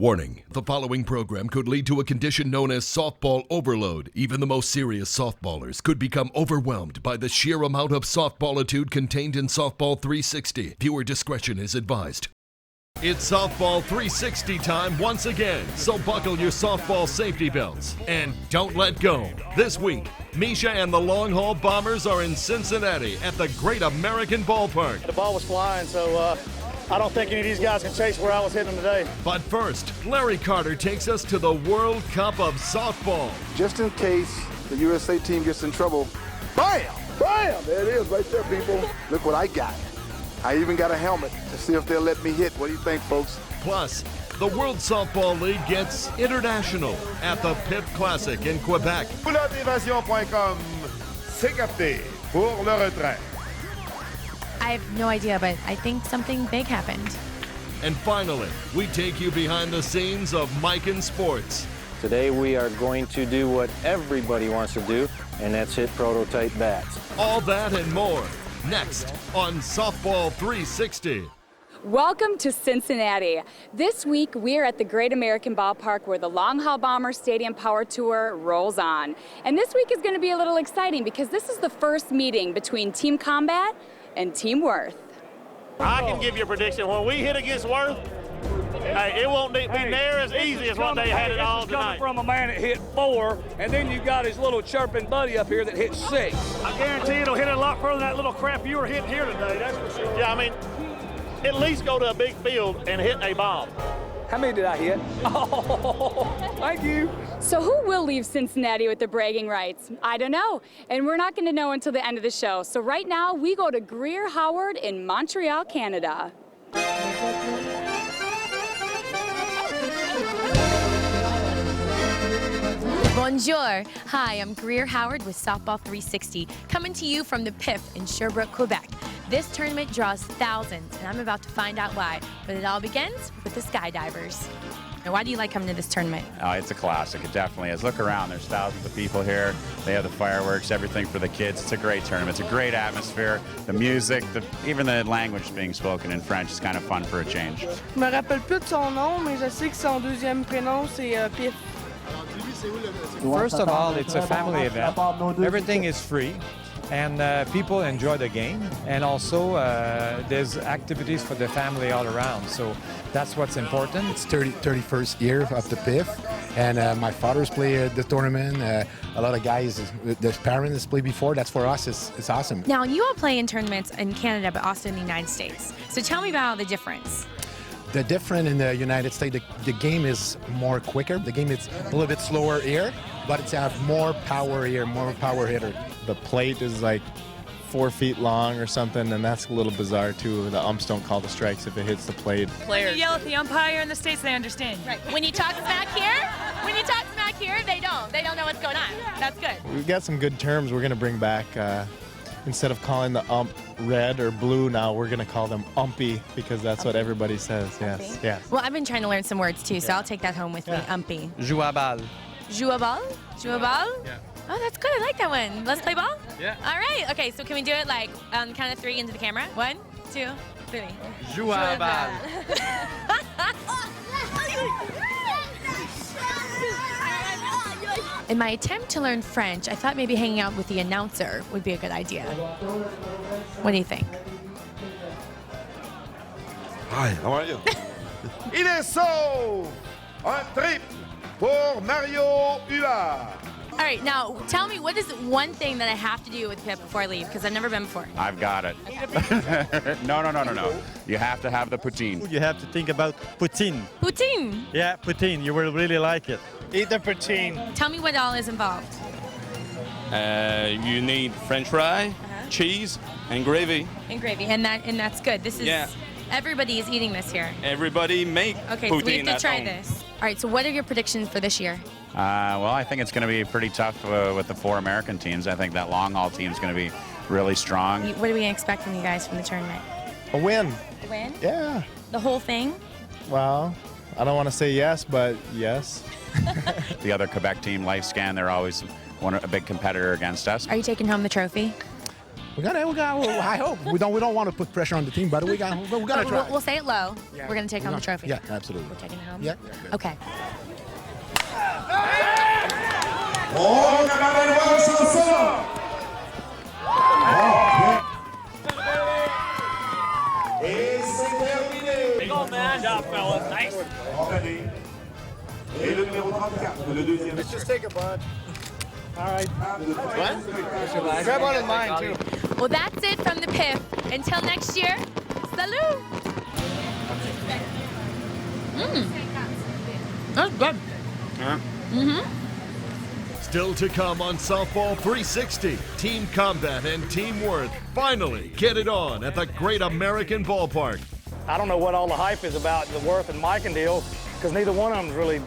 Warning, the following program could lead to a condition known as softball overload. Even the most serious softballers could become overwhelmed by the sheer amount of softballitude contained in Softball 360. Viewer discretion is advised. It's Softball 360 time once again, so buckle your softball safety belts and don't let go. This week, Misha and the Long Haul Bombers are in Cincinnati at the Great American Ballpark. The ball was flying, so I don't think any of these guys can chase where I was hitting them today. But first, Larry Carter takes us to the World Cup of Softball. Just in case the USA team gets in trouble, bam! Bam! There it is right there, people. Look what I got. I even got a helmet to see if they'll let me hit. What do you think, folks? Plus, the World Softball League gets international at the PIP Classic in Quebec. Pouladévasion.com, c'est capté pour le retrait. I have no idea, but I think something big happened. And finally, we take you behind the scenes of Mike in Sports. Today we are going to do what everybody wants to do, and that's hit prototype bats. All that and more, next on Softball 360. Welcome to Cincinnati. This week we're at the Great American Ballpark where the Long Haul Bombers Stadium Power Tour rolls on. And this week is going to be a little exciting because this is the first meeting between Team Combat and Team Worth. I can give you a prediction. When we hit against Worth, hey, it won't be near as easy as what they had it all tonight. Coming from a man that hit 4, and then you got his little chirping buddy up here that hit 6. I guarantee it'll hit it a lot further than that little crap you were hitting here today, that's for sure. Yeah, I mean, at least go to a big field and hit a bomb. How many did I hit? Oh, thank you. So who will leave Cincinnati with the bragging rights? I don't know, and we're not going to know until the end of the show. So right now, we go to Greer Howard in Montreal, Canada. Bonjour. Hi, I'm Greer Howard with Softball 360, coming to you from the PIF in Sherbrooke, Quebec. This tournament draws thousands, and I'm about to find out why. But it all begins with the skydivers. Now, why do you like coming to this tournament? Oh, it's a classic. It definitely is. Look around. There's thousands of people here. They have the fireworks, everything for the kids. It's a great tournament. It's a great atmosphere. The music, even the language being spoken in French is kind of fun for a change. Je me rappelle plus de son nom, mais je sais que son deuxième prénom, c'est Pif. First of all, it's a family event. Everything is free, and people enjoy the game. And also, there's activities for the family all around. So that's what's important. It's 31st year of the PIF, and my father's played the tournament. A lot of guys, their parents played before. That's for us. It's awesome. Now, you all play in tournaments in Canada, but also in the United States. So tell me about the difference. The difference in the United States, the game is more quicker. The game is a little bit slower here, but it's have more power here, more power hitter. The plate is like 4 feet long or something, and that's a little bizarre too. The umps don't call the strikes if it hits the plate. When you yell at the umpire in the States, they understand. Right. When you talk smack here, they don't. They don't know what's going on. That's good. We've got some good terms we're gonna bring back. Instead of calling the ump red or blue now, we're going to call them umpy because that's what everybody says. Yes, yes. Well, I've been trying to learn some words too, so I'll take that home with me. Umpy. Joue à balle. Joue à balle? Joue à balle? Yeah. Oh, that's good. I like that one. Let's play ball? Yeah. All right. Okay, so can we do it like on the count of 3 into the camera? 1, 2, 3. Joue à balle. In my attempt to learn French, I thought maybe hanging out with the announcer would be a good idea. What do you think? Hi, how are you? Il est sauve! Un trip pour Mario Huard. All right, now tell me, what is one thing that I have to do with PIP before I leave? Because I've never been before. I've got it. No. You have to have the poutine. You have to think about poutine. Poutine? Yeah, poutine. You will really like it. Eat the poutine. Tell me what all is involved. You need French fry, cheese, and gravy. And gravy, and that's good. This is everybody is eating this here. Everybody make okay, poutine so we have to try home. this. All right, so what are your predictions for this year? Well, I think it's going to be pretty tough with the 4 American teams. I think that long haul team is going to be really strong. What are we expect from you guys from the tournament? A win. A win? Yeah. The whole thing? Well, I don't want to say yes, but yes. The other Quebec team, LifeScan, they're always a big competitor against us. Are you taking home the trophy? I hope we don't want to put pressure on the team, but we're gonna try. We'll say it low. Yeah. We're gonna take home the trophy. Yeah, absolutely. We're taking it home. Yeah. Okay. On a la revanche ensemble. Et c'est terminé. Big old man. Good job, fellas. Nice. Et le numéro 34, le deuxième. Let's just take a bunch. All right. What? Grab one of mine, too. Well, that's it from the PIF. Until next year, salute. That's good. Still to come on Softball 360, Team Combat and Team Worth finally get it on at the Great American Ballpark. I don't know what all the hype is about the Worth and Mikan deal, because neither one of them is really,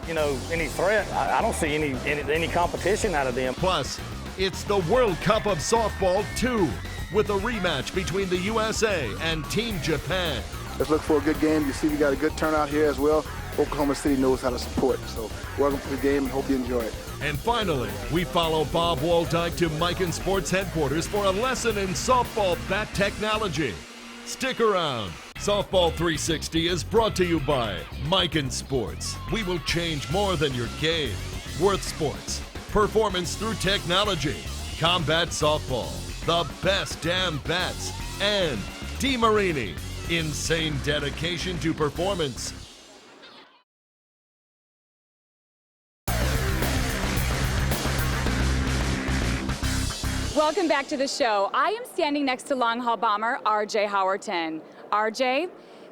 any threat. I don't see any competition out of them. Plus, it's the World Cup of Softball 2, with a rematch between the USA and Team Japan. Let's look for a good game. You see we got a good turnout here as well. Oklahoma City knows how to support. So welcome to the game and hope you enjoy it. And finally, we follow Bob Waldyke to Mikan Sports headquarters for a lesson in softball bat technology. Stick around. Softball 360 is brought to you by Mikan Sports. We will change more than your game. Worth Sports. Performance through technology. Combat Softball. The best damn bats. And DeMarini. Insane dedication to performance. Welcome back to the show. I am standing next to long haul bomber RJ Howerton. RJ,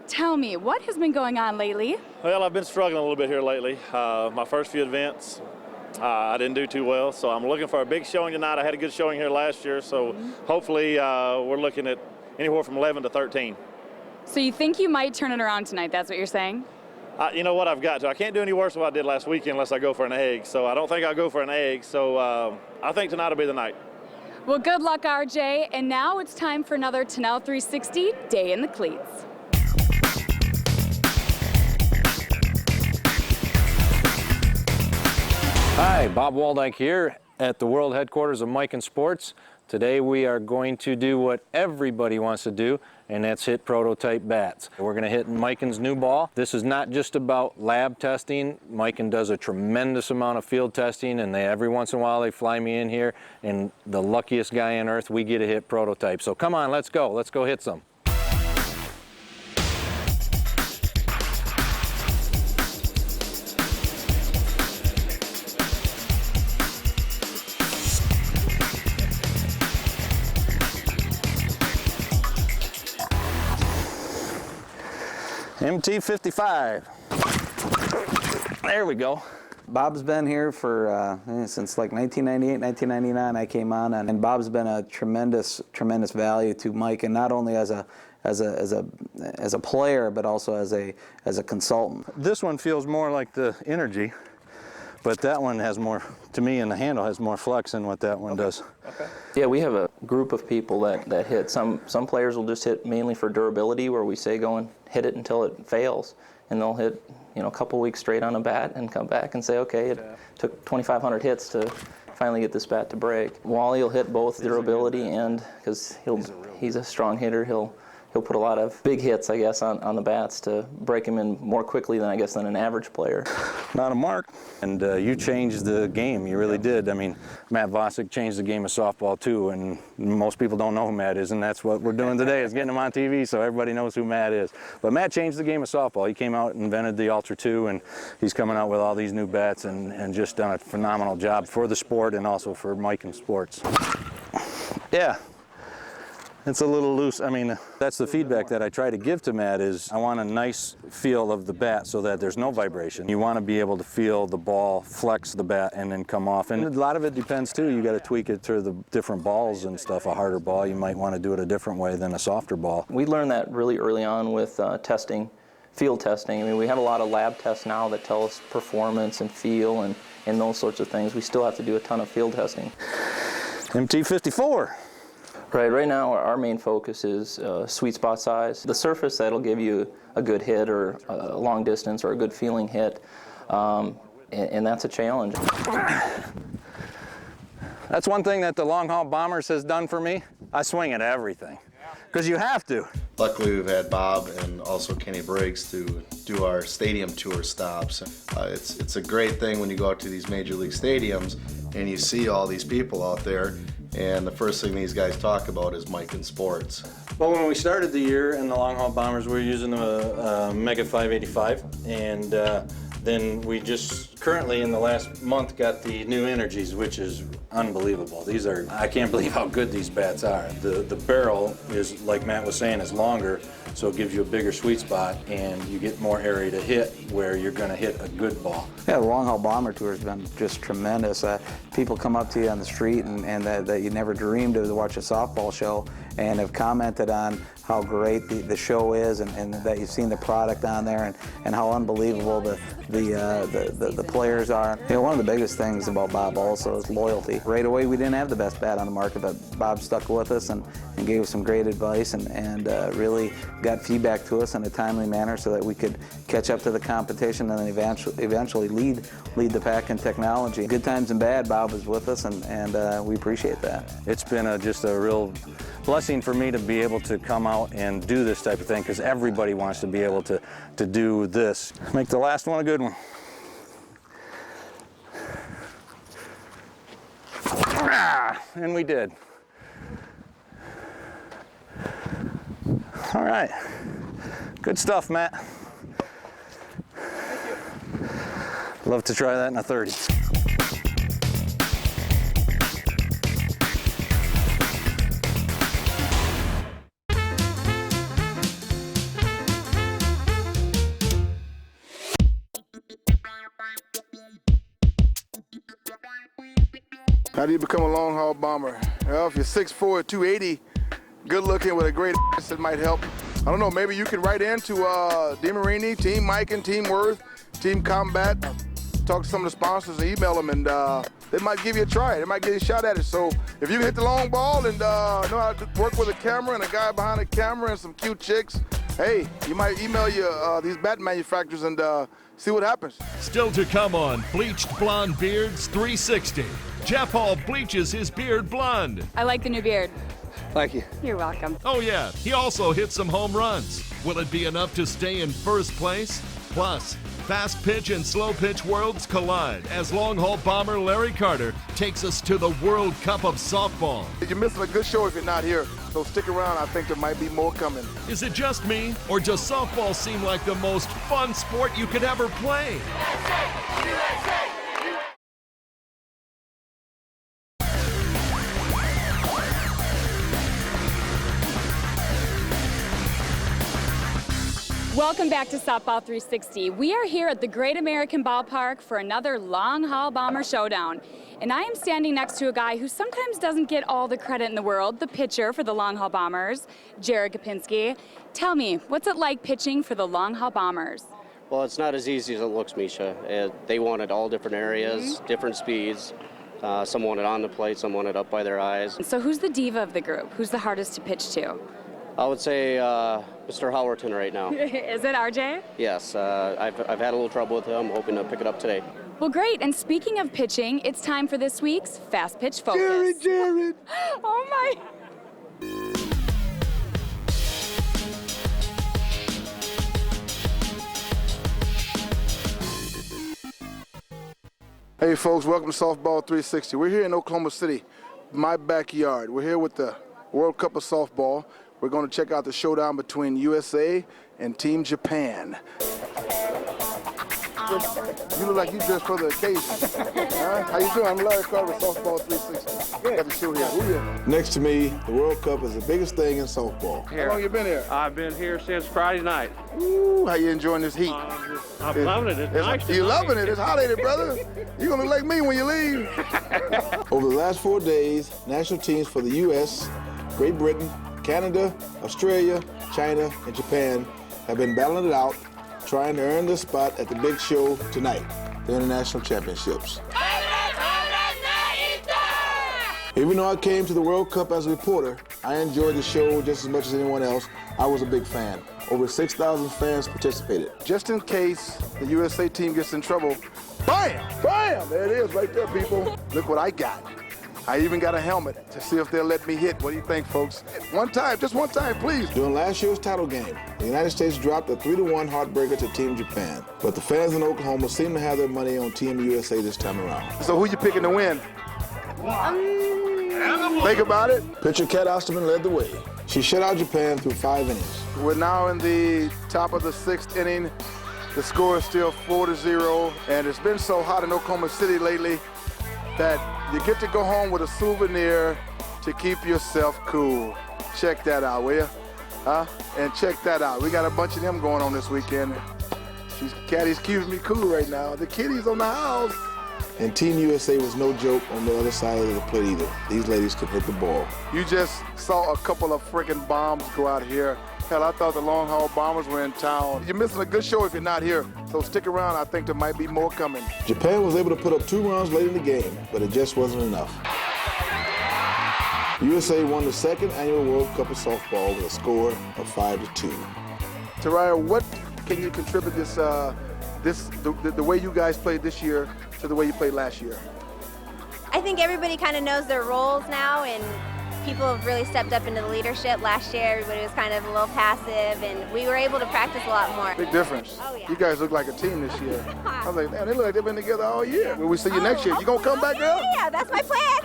tell me, what has been going on lately? Well, I've been struggling a little bit here lately. My first few events, I didn't do too well, so I'm looking for a big showing tonight. I had a good showing here last year, so hopefully we're looking at anywhere from 11 to 13. So you think you might turn it around tonight, that's what you're saying? You know what, I've got to. I can't do any worse than what I did last weekend unless I go for an egg, so I don't think I'll go for an egg, so I think tonight will be the night. Well, good luck, RJ. And now it's time for another Tunnel 360 Day in the Cleats. Hi, Bob Waldyke here at the world headquarters of Mikan Sports. Today we are going to do what everybody wants to do, and that's hit prototype bats. We're going to hit Mikan's new ball. This is not just about lab testing. Mikan does a tremendous amount of field testing, and every once in a while they fly me in here, and the luckiest guy on earth, we get to hit prototype. So come on, let's go. Let's go hit some. MT55. There we go. Bob's been here for since like 1998, 1999. I came on, and Bob's been a tremendous value to Mike, and not only as a player, but also as a consultant. This one feels more like the Energy, but that one has more, to me, and the handle has more flex than what that one does. Okay. Yeah, we have a group of people that hit. Some players will just hit mainly for durability, where we say go and hit it until it fails, and they'll hit a couple weeks straight on a bat and come back and say, okay, it took 2,500 hits to finally get this bat to break. Wally will hit both durability and, because he's a strong hitter, he'll put a lot of big hits, I guess, on the bats to break him in more quickly than an average player. Not a mark. And you changed the game, you really did. I mean, Matt Vosick changed the game of softball too, and most people don't know who Matt is, and that's what we're doing today, is getting him on TV so everybody knows who Matt is. But Matt changed the game of softball. He came out and invented the Ultra 2, and he's coming out with all these new bats and just done a phenomenal job for the sport and also for Mikan Sports. Yeah. It's a little loose. I mean, that's the feedback that I try to give to Matt, is I want a nice feel of the bat so that there's no vibration. You want to be able to feel the ball flex the bat and then come off. And a lot of it depends too. You got to tweak it to the different balls and stuff. A harder ball, you might want to do it a different way than a softer ball. We learned that really early on with testing, field testing. I mean, we have a lot of lab tests now that tell us performance and feel and those sorts of things. We still have to do a ton of field testing. MT54. Right now our main focus is sweet spot size. The surface that'll give you a good hit or a long distance or a good feeling hit, and that's a challenge. That's one thing that the Long Haul Bombers has done for me. I swing at everything, because you have to. Luckily, we've had Bob and also Kenny Briggs to do our stadium tour stops. It's a great thing when you go out to these major league stadiums and you see all these people out there, and the first thing these guys talk about is Mike and sports. Well, when we started the year in the Long Haul Bombers, we were using the Mega 585, and then we just currently in the last month got the new Energies, which is unbelievable. These are, I can't believe how good these bats are. The barrel is, like Matt was saying, is longer, so it gives you a bigger sweet spot, and you get more area to hit where you're going to hit a good ball. Yeah, the Long Haul Bomber Tour has been just tremendous. People come up to you on the street and that you never dreamed of to watch a softball show, and have commented on how great the show is, and that you've seen the product on there, and how unbelievable the players are. You know, one of the biggest things about Bob also is loyalty. Right away, we didn't have the best bat on the market, but Bob stuck with us and gave us some great advice, and really got feedback to us in a timely manner so that we could catch up to the competition and then eventually lead the pack in technology. Good times and bad, Bob was with us, and we appreciate that. It's been just a real blessing for me to be able to come out and do this type of thing, because everybody wants to be able to do this. Make the last one a good one. And we did. All right. Good stuff, Matt. Love to try that in a 30. How do you become a Long Haul Bomber? Well, if you're 6'4", 280, good looking with a great ass, it might help. I don't know, maybe you can write into DeMarini, Team Mike and Team Worth, Team Combat, talk to some of the sponsors and email them, and they might give you a try. They might give you a shot at it. So if you can hit the long ball and know how to work with a camera and a guy behind the camera and some cute chicks, hey, you might email these bat manufacturers and see what happens. Still to come on Bleached Blonde Beards 360. Jeff Hall bleaches his beard blonde. I like the new beard. Thank you. You're welcome. Oh yeah, he also hit some home runs. Will it be enough to stay in first place? Plus, fast pitch and slow pitch worlds collide as Long Haul Bomber Larry Carter takes us to the World Cup of softball. You're missing a good show if you're not here, so stick around. I think there might be more coming. Is it just me, or does softball seem like the most fun sport you could ever play? USA! Welcome back to Softball 360. We are here at the Great American Ballpark for another Long Haul Bomber Showdown. And I am standing next to a guy who sometimes doesn't get all the credit in the world, the pitcher for the Long Haul Bombers, Jared Kapinski. Tell me, what's it like pitching for the Long Haul Bombers? Well, it's not as easy as it looks, Misha. They want it all different areas, different speeds. Some want it on the plate, some want it up by their eyes. So who's the diva of the group? Who's the hardest to pitch to? I would say Mr. Howerton right now. Is it RJ? Yes, I've had a little trouble with him. I'm hoping to pick it up today. Well, great. And speaking of pitching, it's time for this week's Fast Pitch Focus. Jared! Oh, my. Hey, folks, welcome to Softball 360. We're here in Oklahoma City, my backyard. We're here with the World Cup of Softball. We're going to check out the showdown between USA and Team Japan. You look like you dressed for the occasion. Huh? How you doing? I'm Larry Carter, Softball 360. Got the show here. Who here? Next to me, the World Cup is the biggest thing in softball. Here. How long you been here? I've been here since Friday night. Ooh, how you enjoying this heat? I'm loving it. It's nice. You're loving it. It's hot, ain't it, brother? You're going to look like me when you leave. Over the last 4 days, national teams for the U.S., Great Britain, Canada, Australia, China, and Japan have been battling it out, trying to earn their spot at the big show tonight, the International Championships. Even though I came to the World Cup as a reporter, I enjoyed the show just as much as anyone else. I was a big fan. Over 6,000 fans participated. Just in case the USA team gets in trouble, bam! Bam! There it is right there, people. Look what I got. I even got a helmet to see if they'll let me hit. What do you think, folks? One time, just one time, please. During last year's title game, the United States dropped a 3-1 heartbreaker to Team Japan. But the fans in Oklahoma seem to have their money on Team USA this time around. So who you picking to win? Think about it. Pitcher Kat Osterman led the way. She shut out Japan through 5 innings. We're now in the top of the 6th inning. The score is still 4-0, and it's been so hot in Oklahoma City lately that you get to go home with a souvenir to keep yourself cool. Check that out, will you? And check that out. We got a bunch of them going on this weekend. Caddy's keeping me cool right now. The kiddies on the house. And Team USA was no joke on the other side of the plate either. These ladies could hit the ball. You just saw a couple of freaking bombs go out here. Hell, I thought the Long Haul Bombers were in town. You're missing a good show if you're not here. So stick around. I think there might be more coming. Japan was able to put up 2 runs late in the game, but it just wasn't enough. USA won the 2nd annual World Cup of Softball with a score of 5-2. Taraya, what can you contribute the way you guys played this year to the way you played last year? I think everybody kind of knows their roles now, and people have really stepped up into the leadership. Last year, everybody was kind of a little passive, and we were able to practice a lot more. Big difference. Oh, yeah. You guys look like a team this year. I was like, man, they look like they've been together all year. When we see you next year, you gonna come back up? Yeah, that's my plan.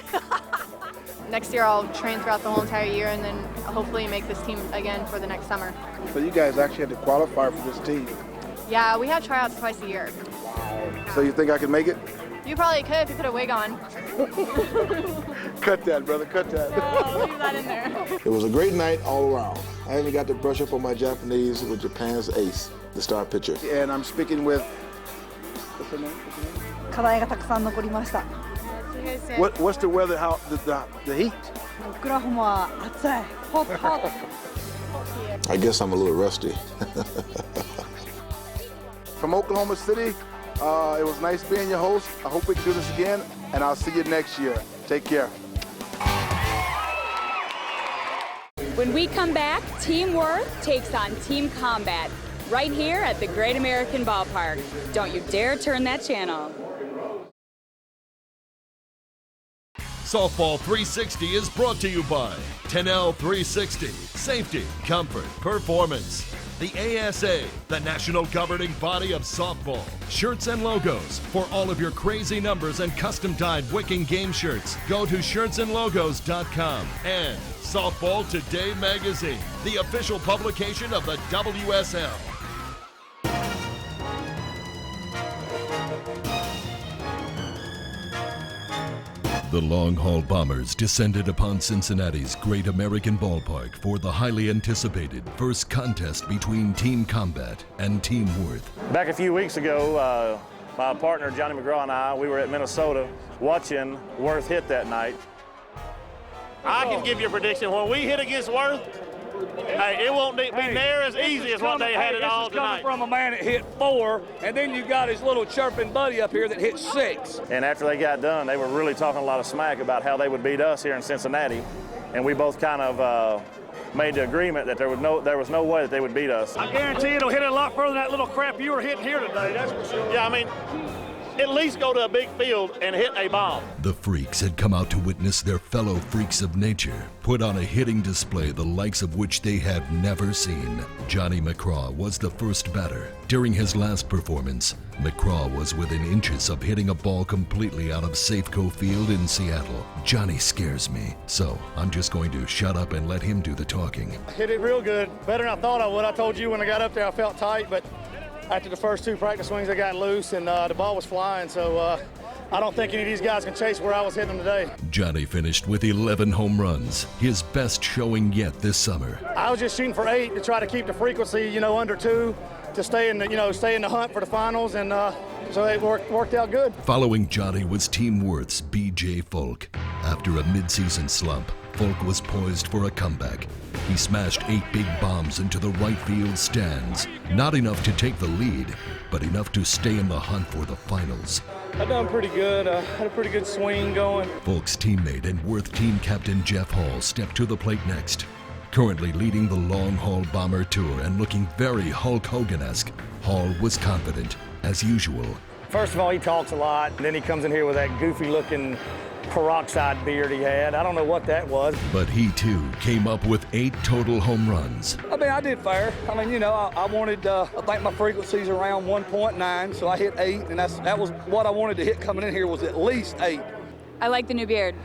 Next year, I'll train throughout the whole entire year, and then hopefully make this team again for the next summer. So you guys actually had to qualify for this team. Yeah, we have tryouts twice a year. So you think I can make it? You probably could if you put a wig on. Cut that, brother, cut that. No, leave that in there. It was a great night all around. I even got to brush up on my Japanese with Japan's ace, the star pitcher. And I'm speaking with, what's her name? What's the weather, how, the heat? I guess I'm a little rusty. From Oklahoma City, it was nice being your host. I hope we can do this again, and I'll see you next year. Take care. When we come back, Team Worth takes on Team Combat right here at the Great American Ballpark. Don't you dare turn that channel. Softball 360 is brought to you by Tenel 360. Safety, comfort, performance. The ASA, the national governing body of softball. Shirts and logos. For all of your crazy numbers and custom-dyed Wicking game shirts, go to shirtsandlogos.com. And Softball Today magazine, the official publication of the WSL. The Long Haul Bombers descended upon Cincinnati's Great American Ballpark for the highly anticipated first contest between Team Combat and Team Worth. Back a few weeks ago, my partner Johnny McGraw and I, we were at Minnesota watching Worth hit that night. I can give you a prediction. When we hit against Worth, hey, it won't be near as easy as what they had it all tonight. This is coming from a man that hit 4, and then you got his little chirping buddy up here that hit 6. And after they got done, they were really talking a lot of smack about how they would beat us here in Cincinnati. And we both kind of made the agreement that there was no way that they would beat us. I guarantee it'll hit it a lot further than that little crap you were hitting here today, that's for sure. Yeah, I mean, at least go to a big field and hit a bomb. The freaks had come out to witness their fellow freaks of nature put on a hitting display the likes of which they had never seen. Johnny McCraw was the first batter. During his last performance, McCraw was within inches of hitting a ball completely out of Safeco Field in Seattle. Johnny scares me, so I'm just going to shut up and let him do the talking. Hit it real good, better than I thought I would. I told you when I got up there I felt tight, but after the first 2 practice swings, I got loose and the ball was flying, so I don't think any of these guys can chase where I was hitting them today. Johnny finished with 11 home runs, his best showing yet this summer. I was just shooting for 8 to try to keep the frequency, under 2 to stay in the hunt for the finals, and so it worked out good. Following Johnny was Team Worth's B.J. Folk. After a midseason slump, Folk was poised for a comeback. He smashed 8 big bombs into the right field stands. Not enough to take the lead, but enough to stay in the hunt for the finals. I done pretty good. Had a pretty good swing going. Folk's teammate and Worth team captain Jeff Hall stepped to the plate next. Currently leading the Long Haul Bomber Tour and looking very Hulk Hogan-esque, Hall was confident, as usual. First of all, he talks a lot, and then he comes in here with that goofy-looking peroxide beard he had. I don't know what that was. But he too came up with 8 total home runs. I mean, I did fair. I mean, you know, I wanted, I think my frequency's around 1.9, so I hit 8, and that was what I wanted to hit coming in here was at least 8. I like the new beard.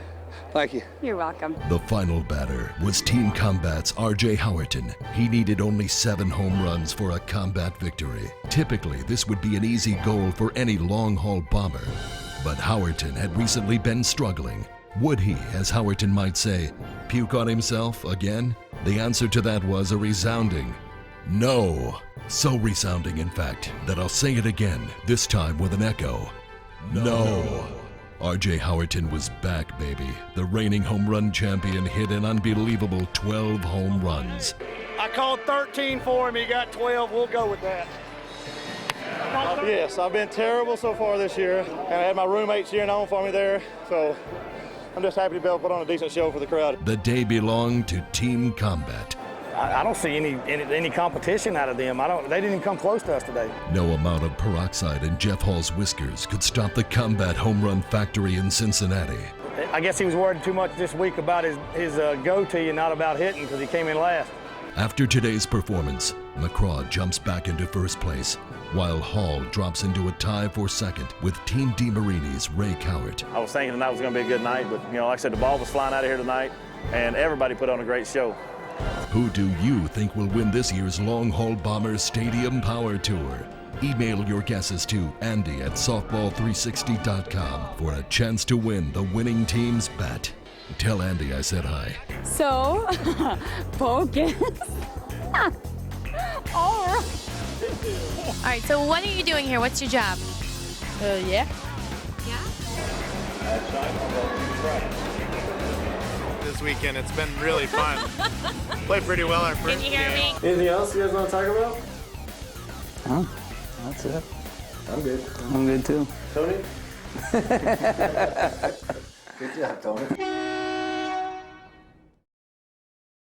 Thank you. You're welcome. The final batter was Team Combat's R.J. Howerton. He needed only 7 home runs for a Combat victory. Typically, this would be an easy goal for any long-haul bomber. But Howerton had recently been struggling. Would he, as Howerton might say, puke on himself again? The answer to that was a resounding no. So resounding, in fact, that I'll say it again, this time with an echo. No. R.J. Howerton was back, baby. The reigning home run champion hit an unbelievable 12 home runs. I called 13 for him. He got 12. We'll go with that. Yes, I've been terrible so far this year, and I had my roommates cheering on for me there, so I'm just happy to be able to put on a decent show for the crowd. The day belonged to Team Combat. I don't see any competition out of them. They didn't even come close to us today. No amount of peroxide in Jeff Hall's whiskers could stop the Combat home run factory in Cincinnati. I guess he was worried too much this week about his goatee and not about hitting because he came in last. After today's performance, McCraw jumps back into first place, while Hall drops into a tie for second with Team DeMarini's Ray Cowart. I was thinking tonight was going to be a good night, but you know, like I said, the ball was flying out of here tonight, and everybody put on a great show. Who do you think will win this year's Long Haul Bombers Stadium Power Tour? Email your guesses to Andy@softball360.com for a chance to win the winning team's bet. Tell Andy I said hi. So, focus. All right. All right, so what are you doing here? What's your job? Yeah. This weekend, it's been really fun. Played pretty well our first Can you hear me? Anything else you guys want to talk about? Huh? That's it. I'm good. I'm good too. Tony? Good job, Tony.